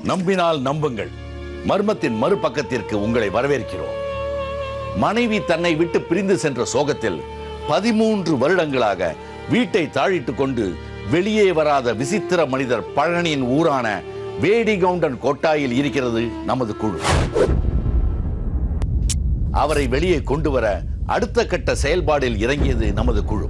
நம்பினால் நம்புங்கள். மர்மத்தின் மறுபக்கத்திற்கு உங்களை வரவேற்கிறோம். மனைவி தன்னை விட்டு பிரிந்து சென்ற சோகத்தில் 13 வருடங்களாக வீட்டை தாழிட்டுக் கொண்டு வெளியே வராத விசித்திர மனிதர் பழனியின் ஊரான வேடிகவுண்டன் கோட்டாயில் இருக்கிறது நமது குழு. அவரை வெளியே கொண்டு வர அடுத்த கட்ட செயல்பாடில் இறங்கியது நமது குழு.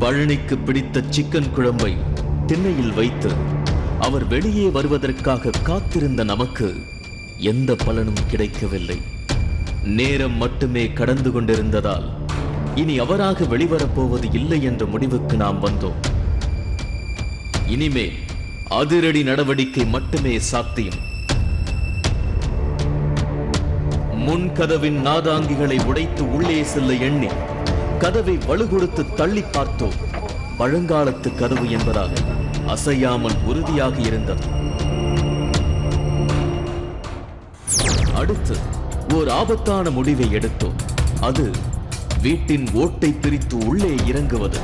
பழனிக்கு பிடித்த சிக்கன் குழம்பை திண்ணையில் வைத்து அவர் வெளியே வருவதற்காக காத்திருந்த நமக்கு எந்த பலனும் கிடைக்கவில்லை. நேரம் மட்டுமே கடந்து கொண்டிருந்ததால் இனி அவராக வெளிவரப்போவது இல்லை என்ற முடிவுக்கு நாம் வந்தோம். இனிமேல் அதிரடி நடவடிக்கை மட்டுமே சாத்தியம். முன்கதவின் நாதாங்கிகளை உடைத்து உள்ளே செல்ல எண்ணி கதவை வலுகொடுத்து தள்ளி பார்த்தோம். பழங்காலத்து கதவு என்பதாக அசையாமல் உறுதியாக இருந்தது. அடுத்து ஓர் ஆபத்தான முடிவை எடுத்தோம். அது வீட்டின் ஓட்டை பிரித்து உள்ளே இறங்குவது.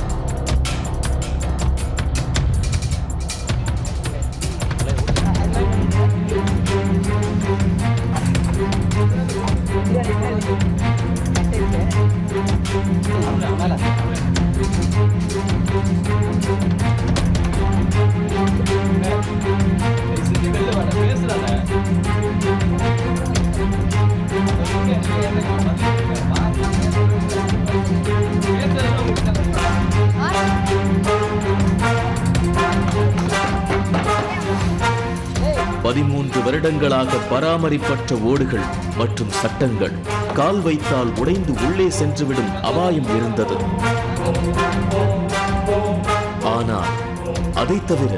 வருடங்களாக பராமரிப்பற்ற ஓடுகள் மற்றும் சட்டங்கள் கால் வைத்தால் உடைந்து உள்ளே சென்றுவிடும் அபாயம் இருந்தது. ஆனால் அதை தவிர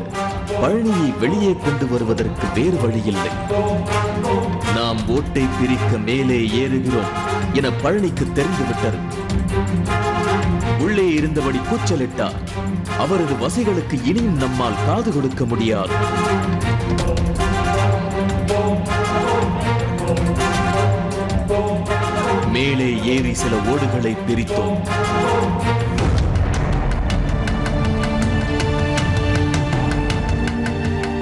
பழனியை வெளியே கொண்டு வருவதற்கு வேறு வழியில்லை. நாம் ஓட்டை பிரிக்க மேலே ஏறுகிறோம் என பழனிக்கு தெரிந்துவிட்டது. உள்ளே இருந்தபடி கூச்சலிட்டார். அவரது வசைகளுக்கு இனியும் நம்மால் காது கொடுக்க முடியாது. மேலே ஏறி சில ஓடுகளை பிரித்தோம்.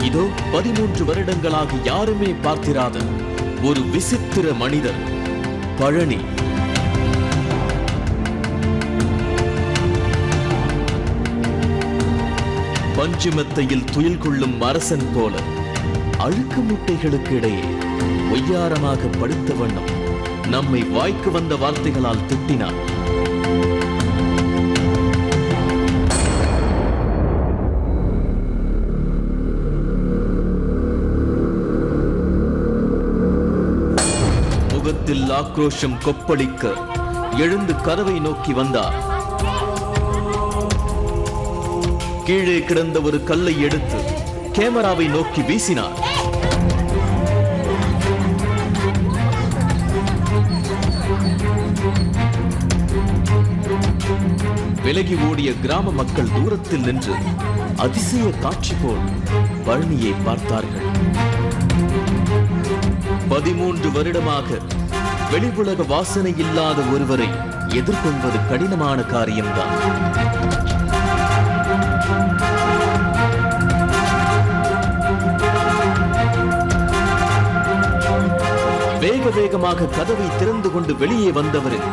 இதோ 13 வருடங்களாக யாருமே பார்த்திராத ஒரு விசித்திர மனிதர் பழனி. பஞ்சுமெத்தையில் துயில் கொள்ளும் அரசன் போல அழுக்கு முட்டைகளுக்கு இடையே ஒய்யாரமாக படுத்த வண்ணம் நம்மை வாய்க்கு வந்த வார்த்தைகளால் திட்டினார். முகத்தில் ஆக்ரோஷம் கொப்பளிக்க எழுந்து கதவை நோக்கி வந்தார். கீழே கிடந்த ஒரு கல்லை எடுத்து கேமராவை நோக்கி வீசினார். விலகி ஓடிய கிராம மக்கள் தூரத்தில் நின்று அதிசய காட்சி போல் பழனியை பார்த்தார்கள். 13 வருடமாக வெளி உலக வாசனை இல்லாத ஒருவரை எதிர்கொள்வது கடினமான காரியம்தான். வேக வேகமாக கதவை திறந்து கொண்டு வெளியே வந்தவரின்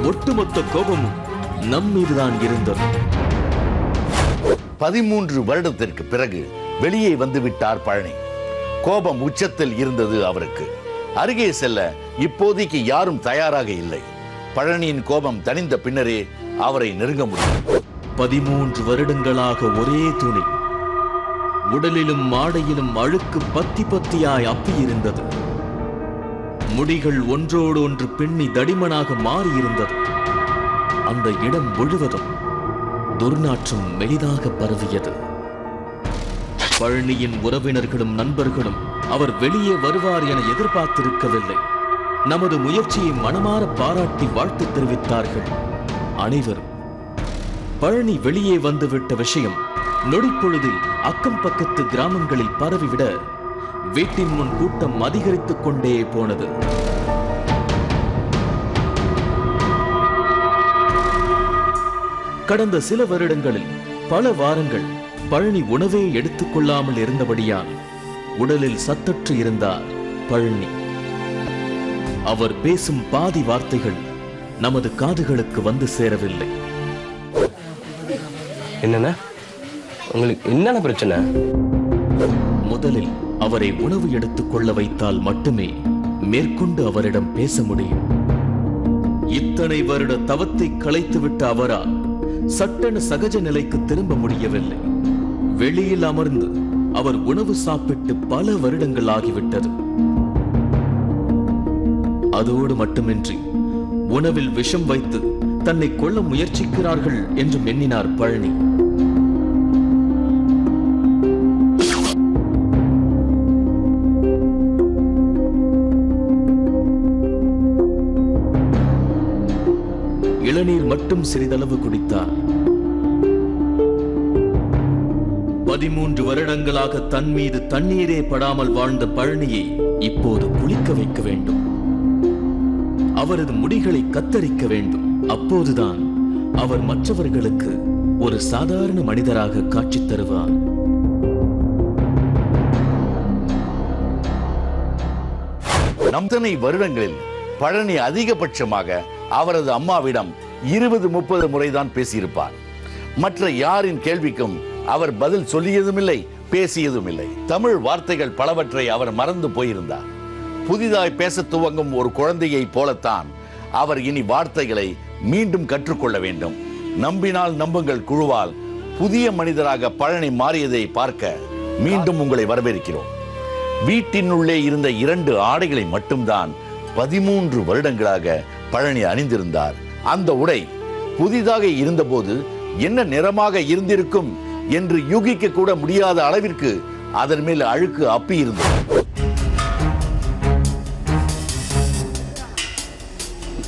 ஒட்டுமொத்த கோபமும் நம் மீதுதான் இருந்தது. 13 வருடத்திற்கு பிறகு வெளியே வந்துவிட்டார் பழனி. கோபம் உச்சத்தில் இருந்தது அவருக்கு. அருகே செல்ல இப்போதைக்கு யாரும் தயாராக இல்லை. பழனியின் கோபம் தணிந்த பின்னரே அவரை நெருங்க முடியும். 13 வருடங்களாக ஒரே துணி, உடலிலும் ஆடையிலும் அழுக்கு பத்தி பத்தியாய் அப்பி இருந்தது. முடிகள் ஒன்றோடு ஒன்று பின்னி தடிமனாக மாறியிருந்தது. அந்த இடம் முழுவதும் துர்நாற்றம் மெலிதாக பரவியது. பழனியின் உறவினர்களும் நண்பர்களும் அவர் வெளியே வருவார் என எதிர்பார்த்திருக்கவில்லை. நமது முயற்சியை மனமாற பாராட்டி வாழ்த்து தெரிவித்தார்கள் அனைவரும். பழனி வெளியே வந்துவிட்ட விஷயம் நொடிப்பொழுதில் அக்கம் பக்கத்து கிராமங்களில் பரவிவிட வீட்டின் முன் கூட்டம் அதிகரித்துக் கொண்டே போனது. கடந்த சில வருடங்களில் பல வாரங்கள் பழனி உணவே எடுத்துக் கொள்ளாமல் இருந்தபடியால் உடலில் சத்தற்று இருந்தார் பழனி. அவர் பேசும் பாதி வார்த்தைகள் நமது காதுகளுக்கு வந்து சேரவில்லை. என்னன்னா உங்களுக்கு என்னென்ன பிரச்சனை? முதலில் அவரை உணவு எடுத்துக் கொள்ள வைத்தால் மட்டுமே மேற்கொண்டு அவரிடம் பேச முடியும். இத்தனை வருட தவத்தை களைத்துவிட்ட அவரால் சட்டென சகஜ நிலைக்கு திரும்ப முடியவில்லை. வெளியில் அமர்ந்து அவர் உணவு சாப்பிட்டு பல வருடங்கள் ஆகிவிட்டது. அதோடு மட்டுமின்றி உணவில் விஷம் வைத்து தன்னை கொல்ல முயற்சிக்கிறார்கள் என்று எண்ணினார் பழனி. இளநீர் மட்டும் சிறிதளவு குடித்தார். 13 வருடங்களாக தன் மீது தண்ணீரே படாமல் வாழ்ந்த பழனியை இப்போது குளிக்க வைக்க வேண்டும். அவரது முடிகளை கத்தரிக்க வேண்டும். அப்போதுதான் அவர் மற்றவர்களுக்கு ஒரு சாதாரண மனிதராக காட்சி தருவார். நம்தனை வருடங்களில் பழனி அதிகபட்சமாக அவரது அம்மாவிடம் 20-30 முறைதான் பேசியிருப்பார். மற்ற யாரின் கேள்விக்கும் அவர் பதில் சொல்லியதுமில்லை, பேசியதும் இல்லை. தமிழ் வார்த்தைகள் பலவற்றை அவர் மறந்து போயிருந்தார். புதிதாய் பேச துவங்கும் ஒரு குழந்தையை போலத்தான் அவர் இனி வார்த்தைகளை மீண்டும் கற்றுக்கொள்ள வேண்டும். நம்பினால் நம்புங்கள் குழுவால் புதிய மனிதராக பழனி மாறியதை பார்க்க மீண்டும் உங்களை வரவேற்கிறோம். வீட்டினுள்ளே இருந்த 2 ஆடைகளை மட்டும்தான் 13 வருடங்களாக பழனி அணிந்திருந்தார். அந்த உடை புதிதாக இருந்தபோது என்ன நிறமாக இருந்திருக்கும் என்று யூகிக்க கூட முடியாத அளவிற்கு அதன் மேல் அழுக்கு அப்பி இருந்தது.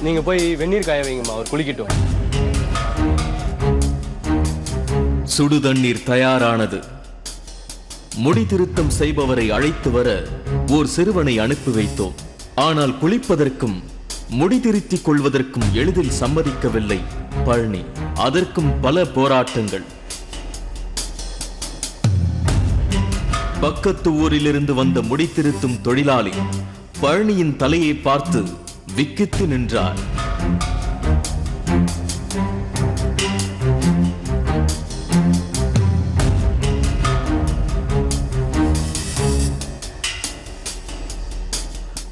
நீங்க போய் வெந்நீர் காய வைங்கம்மா, அவர் குளிக்கட்டும். சுடு தண்ணீர் தயாரானது. முடி திருத்தம் செய்பவரை அழைத்து வர ஓர் சிறுவனை அனுப்பி வைத்தோம். ஆனால் குளிப்பதற்கும் முடி திருத்திக் கொள்வதற்கும் எளிதில் சம்மதிக்கவில்லை பழனி. அதற்கும் பல போராட்டங்கள். பக்கத்து ஊரிலிருந்து வந்த முடி திருத்தும் தொழிலாளி பழனியின் தலையை பார்த்து விக்கித்து நின்றார்.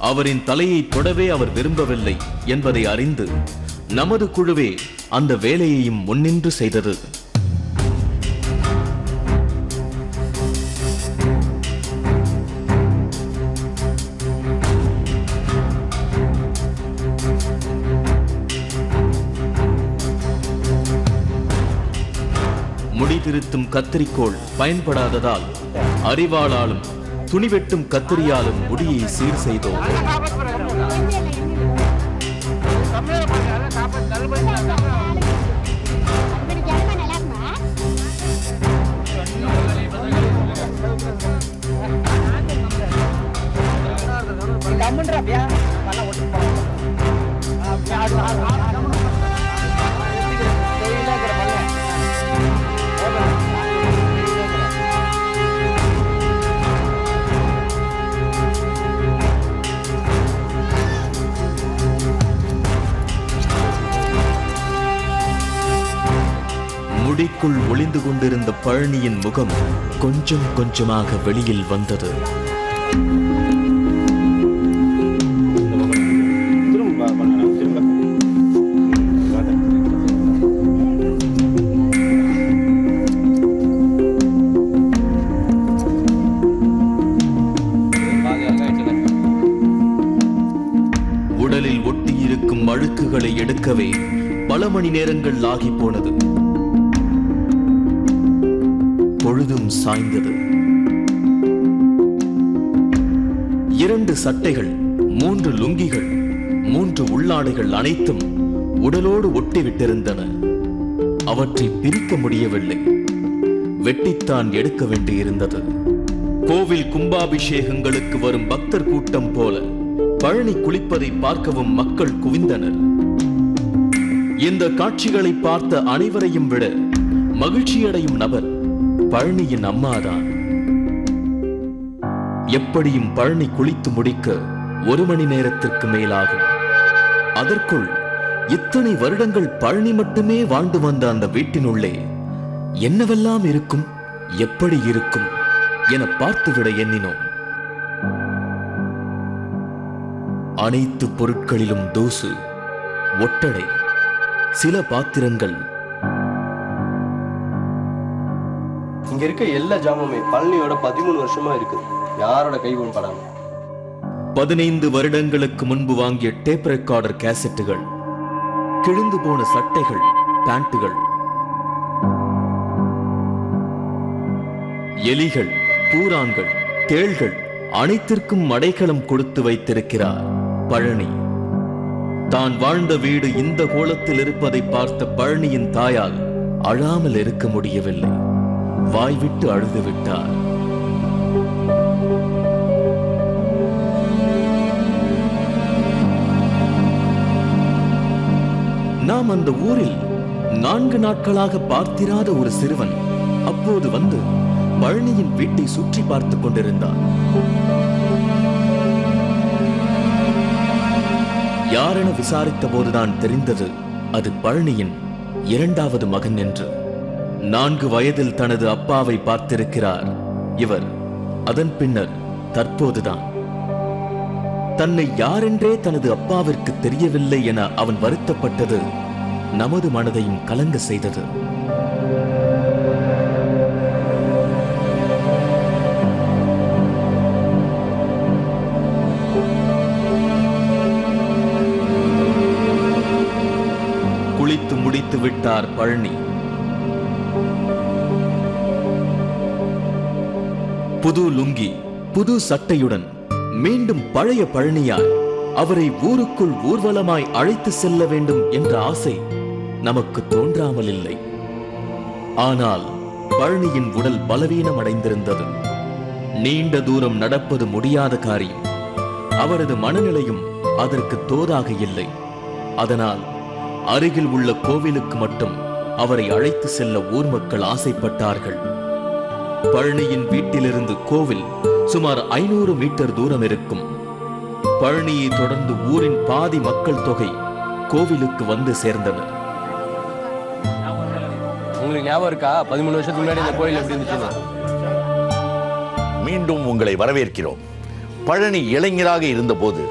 அவரின் தலையை தொடவே அவர் விரும்பவில்லை என்பதை அறிந்து நமது குழுவே அந்த வேலையையும் முன்னின்று செய்தது. முடி திருத்தும் கத்தரிக்கோள் பயன்படாததால் அரிவாளாலும் துணி வெட்டும் கத்தரியாலும் முடியை சீர் செய்தோம். முடிக்குள் ஒளிந்து கொண்டிருந்த பழனியின் முகம் கொஞ்சம் கொஞ்சமாக வெளியில் வந்தது. விளக்குகளை எடுக்கவே பல மணி நேரங்கள் ஆகி போனது. பொழுதும் சாய்ந்தது. 2 சட்டைகள், 3 லுங்கிகள், 3 உள்ளாடைகள் அனைத்தும் உடலோடு ஒட்டிவிட்டிருந்தன. அவற்றை பிரிக்க முடியவில்லை. வெட்டித்தான் எடுக்க வேண்டியிருந்தது. கோவில் கும்பாபிஷேகங்களுக்கு வரும் பக்தர் கூட்டம் போல பழனி குளிப்பதை பார்க்கவும் மக்கள் குவிந்தனர். இந்த காட்சிகளை பார்த்த அனைவரையும் விட மகிழ்ச்சியடையும் நபர் பழனியின் அம்மாதான். எப்படியும் பழனி குளித்து முடிக்க 1 மணி நேரத்திற்கு மேலாகும். அதற்குள் இத்தனை வருடங்கள் பழனி மட்டுமே வாழ்ந்து வந்த அந்த வீட்டினுள்ளே என்னவெல்லாம் இருக்கும், எப்படி இருக்கும் என பார்த்துவிட எண்ணினோம். அனைத்து பொருட்களிலும் தூசு, ஒட்டடை, சில பாத்திரங்கள். இங்க இருக்க எல்லா ஜாமுமே பழனியோட 13 வருஷமா இருக்கு. யாரோட கைவும் படாம. 15 வருடங்களுக்கு முன்பு வாங்கிய டேப் ரெக்கார்டர் கேசட்டுகள், கிழிந்து போன சட்டைகள், பேண்ட்டுகள், எலிகள், பூரான்கள், தேள்கள் அனைத்திற்கும் அடைக்கலம் கொடுத்து வைத்திருக்கிறார் பழனி. தான் வாழ்ந்த வீடு இந்த கோலத்தில் இருப்பதை பார்த்த பழனியின் தாயால் அழாமல் இருக்க முடியவில்லை. வாய்விட்டு அழுது விட்டார். நாம் அந்த ஊரில் 4 நாட்களாக பார்த்திராத ஒரு சிறுவன் அப்போது வந்து பழனியின் வீட்டை சுற்றி பார்த்துக் கொண்டிருந்தார். யாரென விசாரித்த போதுதான் தெரிந்தது அது பழனியின் 2வது மகன் என்று. 4 வயதில் தனது அப்பாவை பார்த்திருக்கிறார் இவர். அதன் பின்னர் தற்போதுதான் தன்னை யாரென்றே தனது அப்பாவிற்கு தெரியவில்லை என அவன் வருத்தப்பட்டது நமது மனதையும் கலங்க செய்தது. குளித்து முடித்து விட்டார் பழனி. புது லுங்கி, புது சட்டையுடன் மீண்டும் பழைய பழனியார் அவரை ஊருக்குள் ஊர்வலமாய் அழைத்து செல்ல வேண்டும் என்ற ஆசை நமக்கு தோன்றாமல் இல்லை. ஆனால் பழனியின் உடல் பலவீனம் அடைந்திருந்தது. நீண்ட தூரம் நடப்பது முடியாத காரியம். அவரது மனநிலையும் அதற்கு தோதாக இல்லை. அதனால் அருகில் உள்ள கோவிலுக்கு மட்டும் அவரை அழைத்து செல்ல ஊர் மக்கள் ஆசைப்பட்டார்கள். பழனியின் வீட்டிலிருந்து கோவில் சுமார் 500 மீட்டர் தூரம் இருக்கும். பழனியை தொடர்ந்து ஊரின் பாதி மக்கள் தொகை கோவிலுக்கு வந்து சேர்ந்தனர். உங்களுக்கு ஞாபகம் இருக்கா 13 வருஷத்துக்கு முன்னாடி இந்த கோயில் எப்படி இருந்துச்சு? மீண்டும் உங்களை வரவேற்கிறோம். பழனி இளைஞராக இருந்தபோது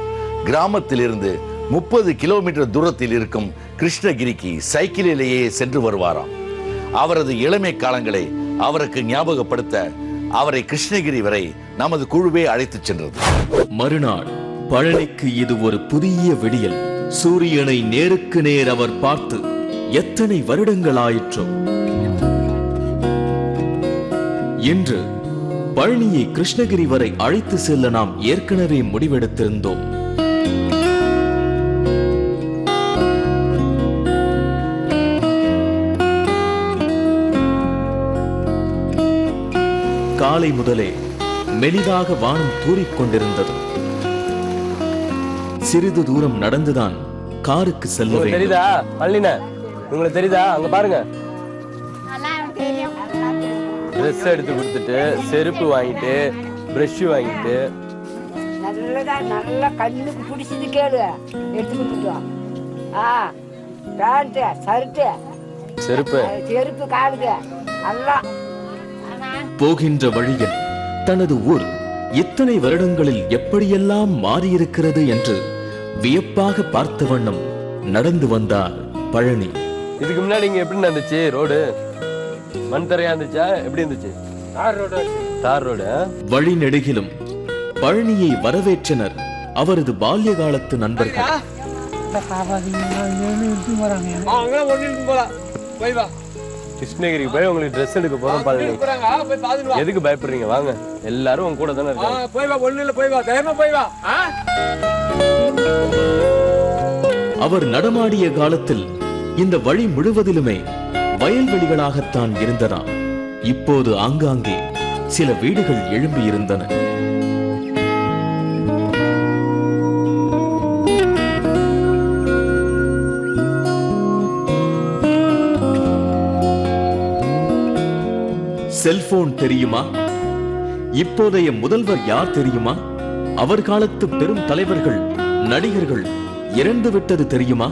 கிராமத்திலிருந்து 30 கிலோமீட்டர் தூரத்தில் இருக்கும் கிருஷ்ணகிரிக்கு சைக்கிளிலேயே சென்று வருவாராம். அவரது இளமை காலங்களை அவருக்கு ஞாபகப்படுத்த அவரை கிருஷ்ணகிரி வரை நமது குழுவே அழைத்துச் சென்றது. மறுநாள் பழனிக்கு இது ஒரு புதிய விடியல். சூரியனை நேருக்கு நேர் அவர் பார்த்து எத்தனை வருடங்கள் ஆயிற்றோ. இன்று பழனியை கிருஷ்ணகிரி வரை அழைத்து செல்ல நாம் ஏற்கனவே முடிவெடுத்திருந்தோம். காலை முதலே மெலிதாக வானம் தூறிக்கொண்டிருந்தது. சிறிது தூரம் நடந்துதான் காருக்கு செல்ல வேண்டும். தெரியுதா பழனின? உங்களுக்கு தெரியுதா? அங்க பாருங்க. ட்ரெஸ் எடுத்து கொடுத்துட்டு, செருப்பு வாங்கிட்டு, பிரஷ் வாங்கிட்டு, நல்லா கண்ணுக்கு பிடிச்சது கேளு எடுத்து கொடுத்துட்டோம். பேண்ட், ஷர்ட், செருப்பு காலுக்கு எல்லாம். போகின்ற வழியில் தனது ஊர் இத்தனை வருடங்களில் எப்படியெல்லாம் மாறியிருக்கிறது என்று வியப்பாக பார்த்த வண்ணம் நடந்து வந்தார் பழனி. இதுக்கு முன்னாடி இங்க எப்படி இருந்துச்சு? ரோடு மண் தரையா இருந்துச்சா? எப்படி இருந்துச்சு? தார் ரோடு. வழி நெடுகிலும் பழனியை வரவேற்றனர் அவரது பால்ய காலத்து நண்பர்கள். கிருஷ்ணகிரிக்கு போய் உங்களுக்கு ட்ரெஸ் எடுக்க போறோம் பழனி. எதுக்கு பயப்படுறீங்க? வாங்க, எல்லாரும் உங்க கூட தானே இருக்காங்க. போய் வா, ஒண்ணு இல்ல, போய் வா, தைரியமா போய் வா. அவர் நடமாடிய காலத்தில் இந்த வழி முழுவதிலுமே வயல்வெளிகளாகத்தான் இருந்ததாம். இப்போது ஆங்காங்கே சில வீடுகள் எழும்பி இருந்தன. செல்போன் தெரியுமா? இப்போதைய முதல்வர் யார் தெரியுமா? அவர் காலத்து பெரும் தலைவர்கள், நடிகர்கள் இறந்து விட்டது தெரியுமா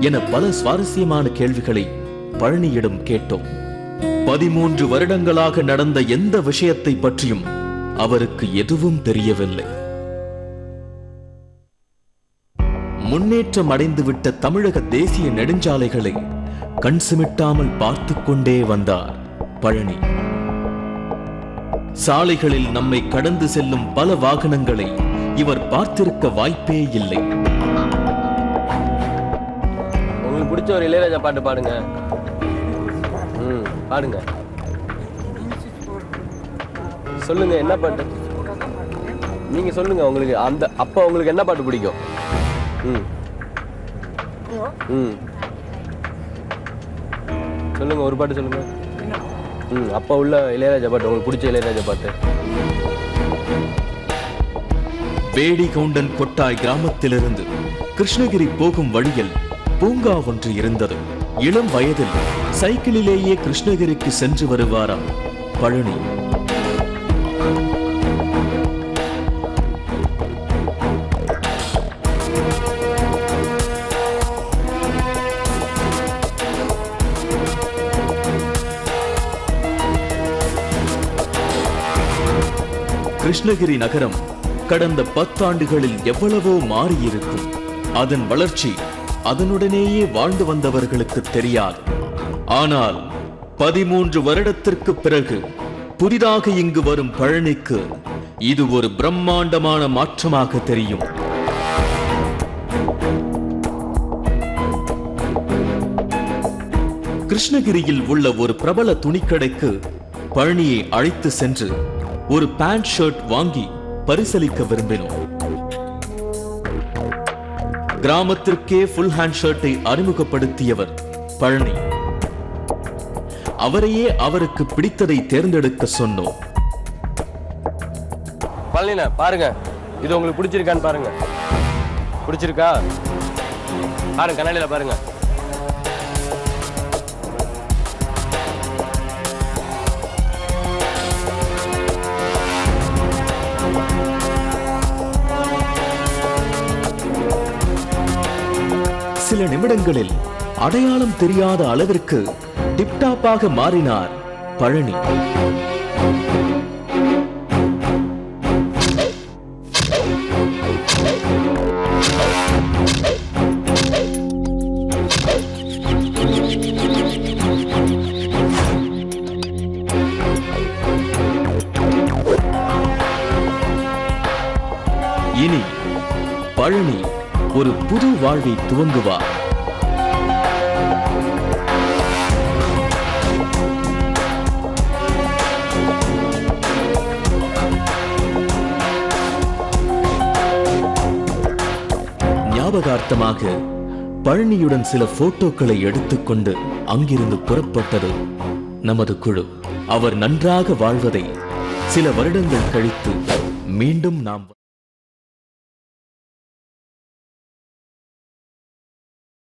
என பல சுவாரஸ்யமான கேள்விகளை பழனியிடம் கேட்டோம். 13 வருடங்களாக நடந்த எந்த விஷயத்தை பற்றியும் அவருக்கு எதுவும் தெரியவில்லை. முன்னேற்றம் அடைந்துவிட்ட தமிழக தேசிய நெடுஞ்சாலைகளை கண் சிமிட்டாமல் பார்த்து கொண்டே வந்தார் பழனி. சாலைகளில் நம்மை கடந்து செல்லும் பல வாகனங்களை இவர் பார்த்திருக்க வாய்ப்பே இல்லை. உங்களுக்கு பிடிச்ச ஒரு இளையராஜா பாட்டு பாடுங்க. பாடுங்க, சொல்லுங்க என்ன பாட்டு நீங்க சொல்லுங்க. உங்களுக்கு அந்த அப்ப உங்களுக்கு என்ன பாட்டு பிடிக்கும்? சொல்லுங்க, ஒரு பாட்டு சொல்லுங்க. அப்ப உள்ள இளையராஜா பாட்டு, உங்களுக்கு பிடிச்ச இளையராஜா பாட்டு. வேடிகவுண்டன் கொட்டாய் கிராமத்திலிருந்து கிருஷ்ணகிரி போகும் வழியில் பூங்கா ஒன்று இருந்தது. இளம் வயதில் சைக்கிளிலேயே கிருஷ்ணகிரிக்கு சென்று வருவாராம் பழனி. கிருஷ்ணகிரி நகரம் கடந்த 10 ஆண்டுகளில் எவ்வளவோ மாறியிருக்கும். அதன் வளர்ச்சி அதனுடனேயே வாழ்ந்து வந்தவர்களுக்கு தெரியாது. ஆனால் 13 வருடத்திற்கு பிறகு புதிதாக இங்கு வரும் பழனிக்கு இது ஒரு பிரம்மாண்டமான மாற்றமாக தெரியும். கிருஷ்ணகிரியில் உள்ள ஒரு பிரபல துணிக்கடைக்கு பழனியை அழைத்து சென்று ஒரு பேண்ட் ஷர்ட் வாங்கி பரிசளிக்க விரும்பினோம். கிராமத்திற்கே ஃபுல் ஹேண்ட் ஷர்ட்டை அறிமுகப்படுத்தியவர் பழனி. அவரையே அவருக்கு பிடித்ததை தேர்ந்தெடுக்க சொன்னோம். பழனினா பாருங்க, இது உங்களுக்கு பிடிச்சிருக்கான்னு பாருங்க. பிடிச்சிருக்கா பாருங்க, கண்ணாடியில பாருங்க. சில நிமிடங்களில் அடையாளம் தெரியாத அளவிற்கு டிப்டாப்பாக மாறினார் பழனி. இனி பழனி ஒரு புது வாழ்வை துவங்குவார். ஞாபகார்த்தமாக பழனியுடன் சில போட்டோக்களை எடுத்துக்கொண்டு அங்கிருந்து புறப்பட்டது நமது குழு. அவர் நன்றாக வாழ்வதை சில வருடங்கள் கழித்து மீண்டும் நாம்